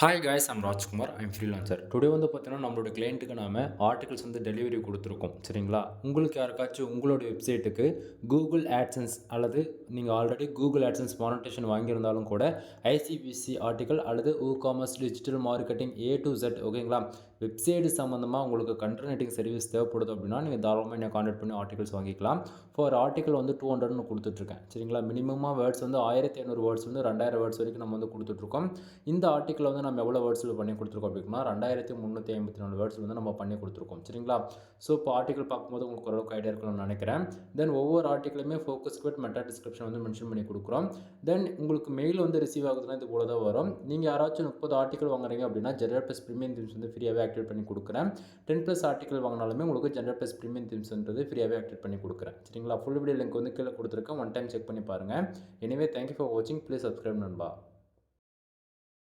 Hi guys I'm Rajkumar I'm freelancer today வந்து பார்த்தீங்கன்னா நம்மளோட கிளைண்ட்டுக்கு நாம ஆர்டிகல்ஸ் வந்து டெலிவரி கொடுத்துருக்கோம் சரிங்களா. உங்களுக்கு யாருக்காச்சும் உங்களோட வெப்சைட்டுக்கு கூகுள் ஆட்சன்ஸ் அல்லது நீங்கள் ஆல்ரெடி கூகுள் ஆட்சன்ஸ் மானிட்டேஷன் வாங்கியிருந்தாலும் கூட ஐசிபிசி ஆர்டிக்கல் அல்லது commerce digital marketing to Z ஓகேங்களா. வெப்சைட் சம்மந்தமாக உங்களுக்கு கண்டென்ட் சர்வீஸ் தேவைப்படுது அப்படின்னா நீங்கள் தாராளமாக என்ன கான்டாக்ட் பண்ணி ஆர்டிகல்ஸ் வாங்கிக்கலாம். ஃபார் ஆர்டிக்கல் வந்து 200 கொடுத்துட்ருக்கேன் சரிங்களா. மினிமமாக வேர்ட்ஸ் வந்து 1500 வேர்ட்ஸ் வந்து 2000 வேர்ட்ஸ் வரைக்கும் நம்ம வந்து கொடுத்துட்ருக்கோம். இந்த ஆர்டிக்கல் வந்து நம்ம எவ்வளோ வேர்ட்ஸில் பண்ணி கொடுத்துருக்கோம் அப்படின்னா 2354 வேர்ட்ஸ் வந்து நம்ம பண்ணி கொடுத்துருக்கோம் சரிங்களா. ஸோ இப்போ ஆர்டிக்கல் பார்க்கும்போது உங்களுக்கு ஓரளவுக்கு ஐடியா இருக்கணும்னு நினைக்கிறேன். தென் ஒவ்வொரு ஆர்டிக்கலுமே ஃபோக்கஸ் குவிட் மெட்டா டிஸ்கிரிப்ஷன் வந்து மென்ஷன் பண்ணி கொடுக்குறோம். தென் உங்களுக்கு மெயில் வந்து ரிசீவ் ஆகுதுன்னா இது போல தான் வரும். நீங்கள் யாராச்சும் 30 ஆர்டிக்கல் வாங்குறீங்க அப்படின்னா ஜெனரல் ப்ளஸ் ப்ரீமியம் தீம்ஸ் வந்து ஃப்ரீயாகவே ஆக்டிவேட் பண்ணி கொடுக்குறேன். 10+ ஆர்டிக்கல் வாங்கினாலுமே உங்களுக்கு ஜெனரல் ப்ளஸ் ப்ரீமியம் தீம்ஸ்ன்றது ஃப்ரீயாகவே ஆக்டிவேட் பண்ணி கொடுக்குறேன் சரிங்களா. ஃபுல் வீடியோ லிங்க் வந்து கீழே கொடுத்துருக்கேன். ஒன் டைம் செக் பண்ணி பாருங்கள். எனிவே தேங்க்யூ ஃபார் வாட்சிங். ப்ளீஸ் சப்ஸ்கிரைப் நண்பா.